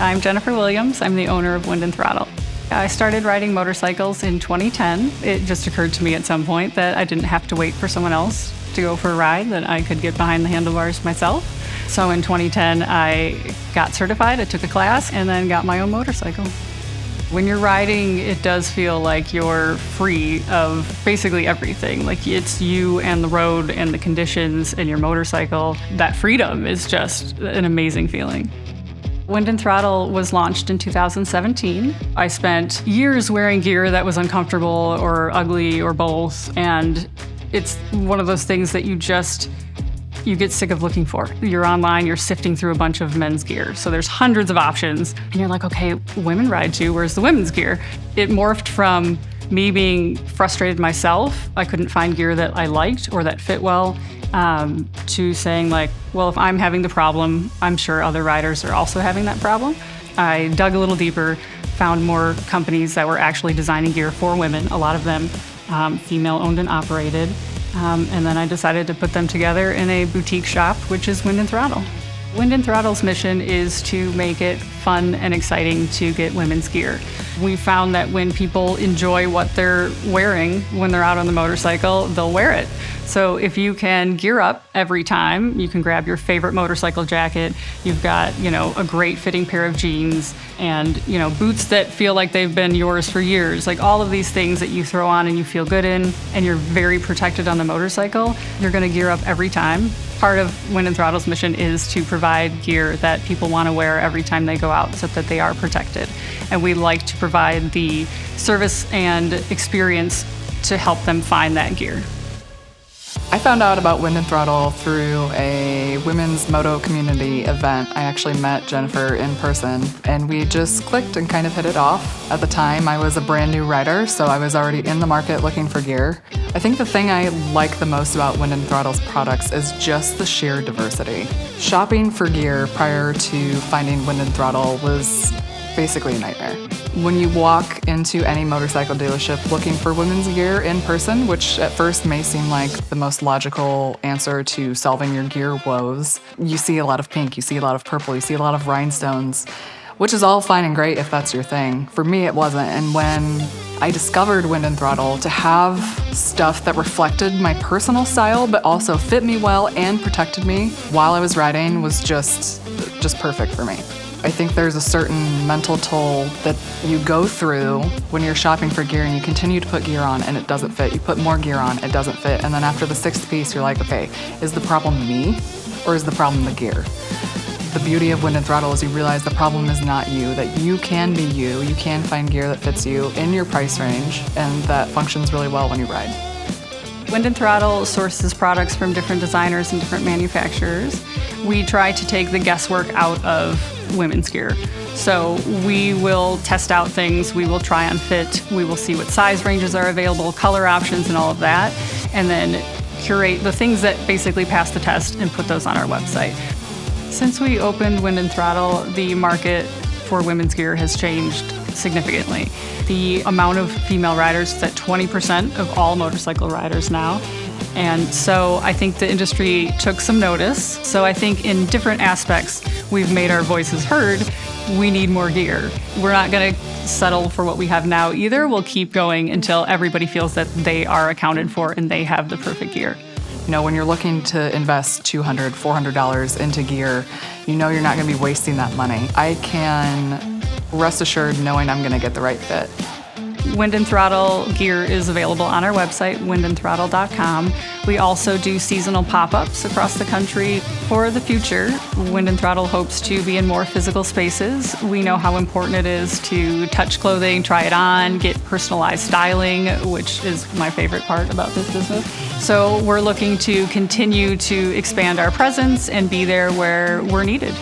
I'm Jennifer Williams. I'm the owner of Wind and Throttle. I started riding motorcycles in 2010. It just occurred to me at some point that I didn't have to wait for someone else to go for a ride, that I could get behind the handlebars myself. So in 2010, I got certified, I took a class, and then got my own motorcycle. When you're riding, it does feel like you're free of basically everything. Like it's you and the road and the conditions and your motorcycle. That freedom is just an amazing feeling. Wind and Throttle was launched in 2017. I spent years wearing gear that was uncomfortable or ugly or both, and it's one of those things that you get sick of looking for. You're online, you're sifting through a bunch of men's gear. So there's hundreds of options, and you're like, okay, women ride too, where's the women's gear? It morphed from me being frustrated myself, I couldn't find gear that I liked or that fit well, to saying like, well, if I'm having the problem, I'm sure other riders are also having that problem. I dug a little deeper, found more companies that were actually designing gear for women, a lot of them female owned and operated. And then I decided to put them together in a boutique shop, which is Wind and Throttle. Wind and Throttle's mission is to make it fun and exciting to get women's gear. We found that when people enjoy what they're wearing when they're out on the motorcycle, they'll wear it. So if you can gear up every time, you can grab your favorite motorcycle jacket, you've got, a great fitting pair of jeans and, boots that feel like they've been yours for years. Like all of these things that you throw on and you feel good in and you're very protected on the motorcycle, you're gonna gear up every time. Part of Wind and Throttle's mission is to provide gear that people want to wear every time they go out so that they are protected. And we like to provide the service and experience to help them find that gear. I found out about Wind and Throttle through a women's moto community event. I actually met Jennifer in person, and we just clicked and kind of hit it off. At the time, I was a brand new rider, so I was already in the market looking for gear. I think the thing I like the most about Wind and Throttle's products is just the sheer diversity. Shopping for gear prior to finding Wind and Throttle was basically a nightmare. When you walk into any motorcycle dealership looking for women's gear in person, which at first may seem like the most logical answer to solving your gear woes, you see a lot of pink, you see a lot of purple, you see a lot of rhinestones, which is all fine and great if that's your thing. For me, it wasn't. And when I discovered Wind and Throttle, to have stuff that reflected my personal style but also fit me well and protected me while I was riding was just perfect for me. I think there's a certain mental toll that you go through when you're shopping for gear and you continue to put gear on and it doesn't fit. You put more gear on, it doesn't fit. And then after the sixth piece, you're like, okay, is the problem me or is the problem the gear? The beauty of Wind and Throttle is you realize the problem is not you, that you can be you. You can find gear that fits you in your price range and that functions really well when you ride. Wind and Throttle sources products from different designers and different manufacturers. We try to take the guesswork out of women's gear. So we will test out things, we will try on fit, we will see what size ranges are available, color options and all of that, and then curate the things that basically pass the test and put those on our website. Since we opened Wind and Throttle, the market for women's gear has changed significantly. The amount of female riders is at 20% of all motorcycle riders now. And so I think the industry took some notice. So I think in different aspects, we've made our voices heard. We need more gear. We're not going to settle for what we have now either. We'll keep going until everybody feels that they are accounted for and they have the perfect gear. When you're looking to invest $200, $400 into gear, you're not going to be wasting that money. I can rest assured knowing I'm going to get the right fit. Wind and Throttle gear is available on our website, windandthrottle.com. We also do seasonal pop-ups across the country. For the future, Wind and Throttle hopes to be in more physical spaces. We know how important it is to touch clothing, try it on, get personalized styling, which is my favorite part about this business. So we're looking to continue to expand our presence and be there where we're needed.